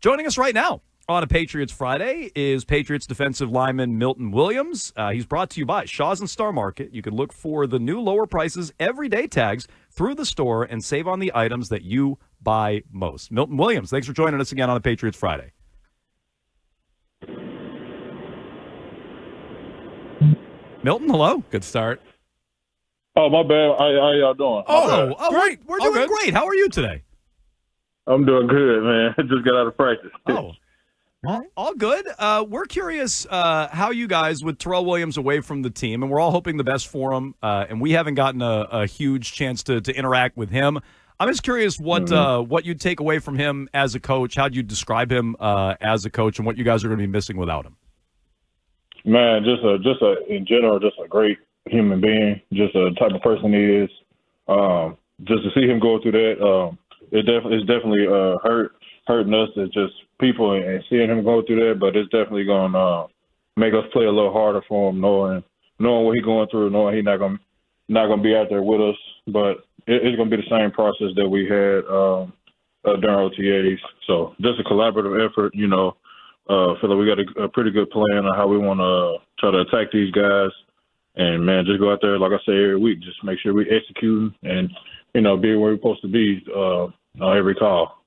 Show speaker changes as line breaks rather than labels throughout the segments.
Joining us right now on a Patriots Friday is Patriots defensive lineman Milton Williams. He's brought to you by Shaw's and Star Market. You can look for the new lower prices everyday tags through the store and save on the items that you buy most. Milton Williams, thanks for joining us again on a Patriots Friday. Milton, hello. Good start.
Oh, my bad. How y'all doing?
Great. We're doing great. How are you today?
I'm doing good, man. I just got out of practice.
All good. We're curious how you guys, with Terrell Williams away from the team, and we're all hoping the best for him, and we haven't gotten a huge chance to interact with him. I'm just curious what you'd take away from him as a coach. How'd you describe him as a coach, and what you guys are going to be missing without him?
Man, in general, just a great human being, just a type of person he is. Just to see him go through that, it's definitely hurting us as just people and seeing him go through that. But it's definitely going to make us play a little harder for him, knowing what he's going through, knowing he's not gonna be out there with us. But it's going to be the same process that we had during OTAs. So just a collaborative effort, feel like we got a pretty good plan on how we want to try to attack these guys. And, man, just go out there, like I say, every week, just make sure we execute and, be where we're supposed to be on every call.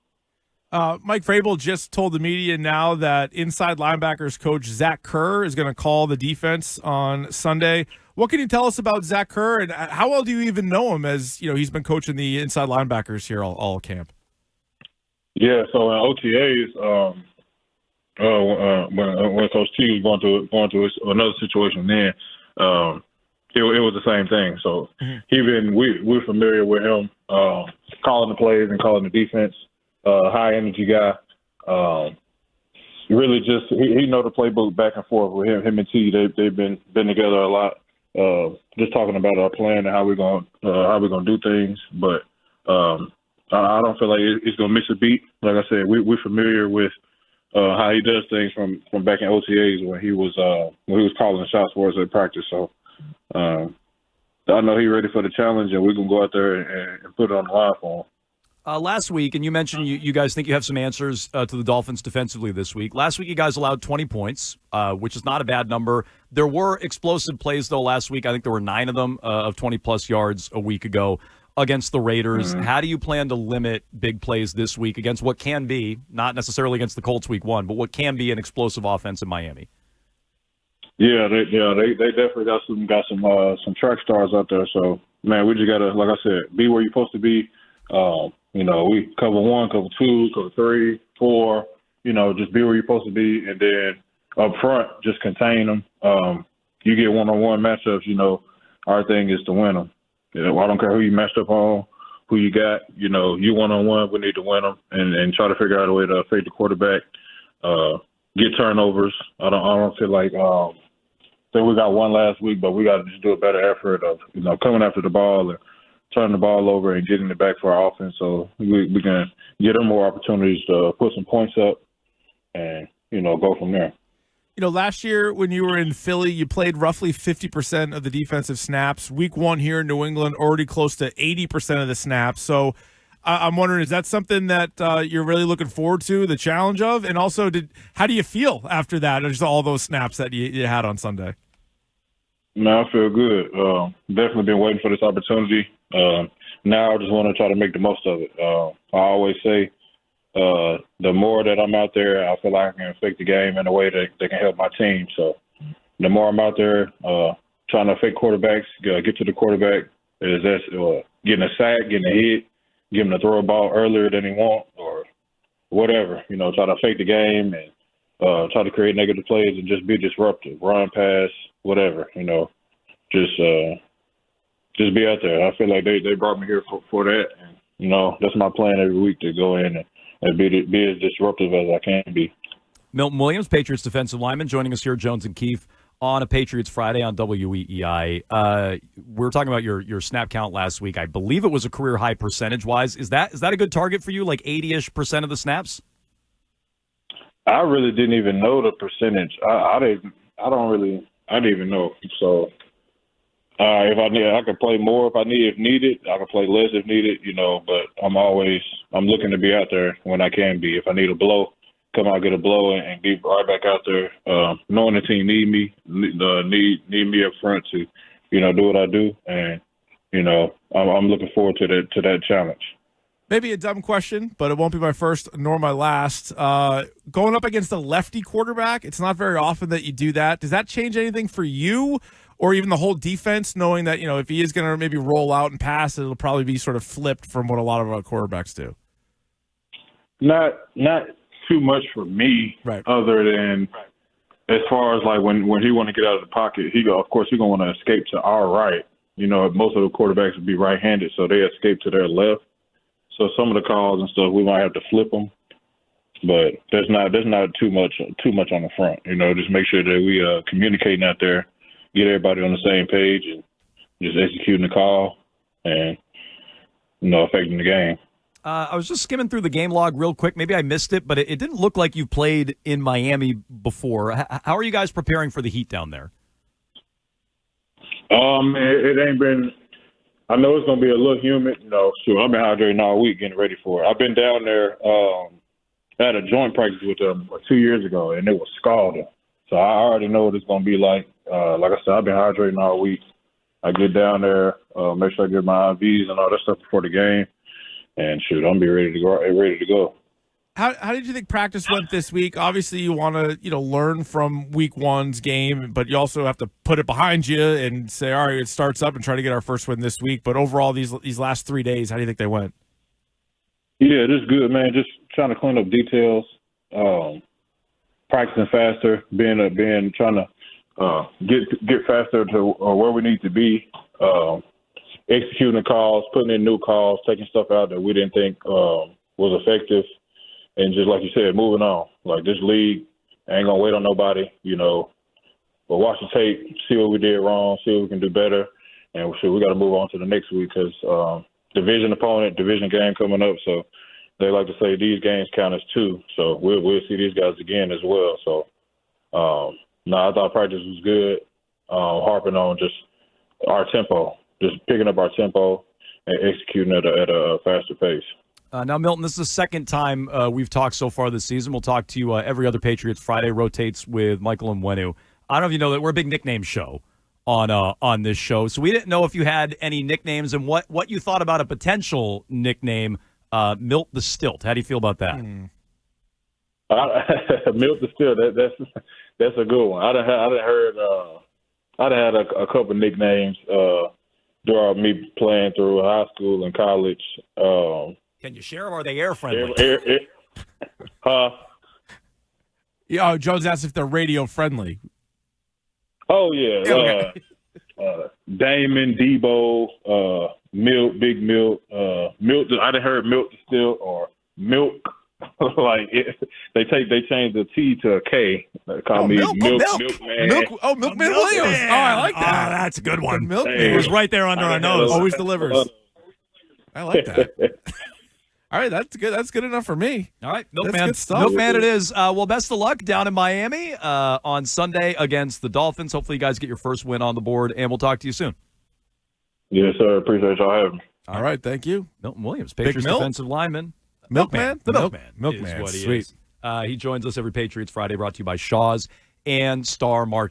Mike Vrabel just told the media now that inside linebackers coach Zach Kerr is going to call the defense on Sunday. What can you tell us about Zach Kerr, and how well do you even know him as, he's been coaching the inside linebackers here all camp?
Yeah, so in OTAs, when Coach T was going to another situation then, it was the same thing. So we're familiar with him calling the plays and calling the defense. High energy guy. Really, just he know the playbook back and forth with him and T. They've been together a lot. Just talking about our plan and how we're gonna do things. But I don't feel like it's gonna miss a beat. Like I said, we're familiar with how he does things from back in OTAs when he was calling the shots for us at practice. So I know he's ready for the challenge, and we're gonna go out there and put it on the line for him.
Last week, and you mentioned you guys think you have some answers to the Dolphins defensively this week. Last week, you guys allowed 20 points, which is not a bad number. There were explosive plays, though, last week. I think there were 9 of them of 20-plus yards a week ago against the Raiders. How do you plan to limit big plays this week against what can be, not necessarily against the Colts week 1, but what can be an explosive offense in Miami?
Yeah, they definitely got some track stars out there. So, man, we just got to, like I said, be where you're supposed to be. We cover 1, cover 2, cover 3, 4, just be where you're supposed to be. And then up front, just contain them. You get one-on-one matchups, our thing is to win them. I don't care who you matched up on, who you got, you one-on-one, we need to win them and try to figure out a way to fade the quarterback, get turnovers. I don't feel like we got one last week, but we got to just do a better effort of, coming after the ball and turning the ball over and getting it back for our offense so we can get them more opportunities to put some points up and, go from there.
Last year when you were in Philly, you played roughly 50% of the defensive snaps. Week 1 here in New England, already close to 80% of the snaps. So I'm wondering, is that something that you're really looking forward to, the challenge of? And also, how do you feel after that, just all those snaps that you had on Sunday?
No, I feel good. Definitely been waiting for this opportunity. Now I just want to try to make the most of it. I always say the more that I'm out there, I feel like I can affect the game in a way that can help my team. So the more I'm out there trying to affect quarterbacks, get to the quarterback, is that getting a sack, getting a hit, getting him to throw a ball earlier than he wants or whatever. Try to affect the game and try to create negative plays and just be disruptive, run, pass, whatever. Just be out there. I feel like they brought me here for that. And, that's my plan every week, to go in and be as disruptive as I can be.
Milton Williams, Patriots defensive lineman, joining us here at Jones and Keefe on a Patriots Friday on WEEI. We were talking about your snap count last week. I believe it was a career high percentage-wise. Is that a good target for you, like 80-ish% of the snaps?
I really didn't even know the percentage. I didn't even know. So if I could play more if needed. I could play less if needed, but I'm looking to be out there when I can be. If I need a blow, come out, get a blow, and be right back out there, knowing the team need me up front to, do what I do. And, I'm looking forward to that challenge.
Maybe a dumb question, but it won't be my first nor my last. Going up against a lefty quarterback, it's not very often that you do that. Does that change anything for you or even the whole defense, knowing that, if he is going to maybe roll out and pass, it'll probably be sort of flipped from what a lot of our quarterbacks do?
Not too much for me,
right.
Other than as far as like when he want to get out of the pocket, of course he's going to want to escape to our right. Most of the quarterbacks would be right-handed, so they escape to their left. So some of the calls and stuff, we might have to flip them, but there's not too much on the front. Just make sure that we communicating out there, get everybody on the same page, and just executing the call and affecting the game.
I was just skimming through the game log real quick. Maybe I missed it, but it didn't look like you played in Miami before. How are you guys preparing for the heat down there?
It ain't been. I know it's gonna be a little humid. Sure, I've been hydrating all week getting ready for it. I've been down there. I had a joint practice with them 2 years ago, and it was scalding. So I already know what it's gonna be like. Like I said, I've been hydrating all week. I get down there, make sure I get my IVs and all that stuff before the game, and shoot, I'm be ready to go.
How did you think practice went this week? Obviously, you want to learn from week one's game, but you also have to put it behind you and say, all right, it starts up and try to get our first win this week. But overall, these last 3 days, how do you think they went?
Yeah, just good, man. Just trying to clean up details, practicing faster, trying to get faster to where we need to be, executing the calls, putting in new calls, taking stuff out that we didn't think was effective. And just like you said, moving on. Like this league ain't gonna wait on nobody, but watch the tape, see what we did wrong, see what we can do better, and we got to move on to the next week because division opponent, division game coming up. So they like to say these games count as two. So we'll see these guys again as well. So I thought practice was good. Harping on just our tempo, just picking up our tempo and executing at a faster pace.
Now, Milton, this is the second time we've talked so far this season. We'll talk to you every other Patriots Friday, rotates with Michael and Wenu. I don't know if you know that we're a big nickname show on this show, so we didn't know if you had any nicknames and what you thought about a potential nickname, Milt the Stilt. How do you feel about that?
Milt the Stilt, that's a good one. I'd had a couple nicknames throughout me playing through high school and college.
Can you share them, or are they air friendly?
Yeah, Jones asked if they're radio friendly.
Oh, yeah.
Okay.
Damon, Debo, Milt, Big Milt. Milt, I done heard Milt the Stilt or Milk. They changed the T to a K. They call me Milk Man.
Milkman Williams. Oh, I like that.
Oh, that's a good one.
Milkman.
It was right there under our nose.
Always delivers. I like that. All right, that's good. That's good enough for me.
All right, Milkman.
That's good stuff.
Milkman it is. Well, best of luck down in Miami on Sunday against the Dolphins. Hopefully you guys get your first win on the board, and we'll talk to you soon.
Yes, sir. Appreciate y'all having me.
All right, thank you.
Milton Williams, Patriots defensive lineman.
Milkman?
The Milkman.
Milkman.
Is what he
Sweet.
is. He joins us every Patriots Friday, brought to you by Shaw's and Star Market.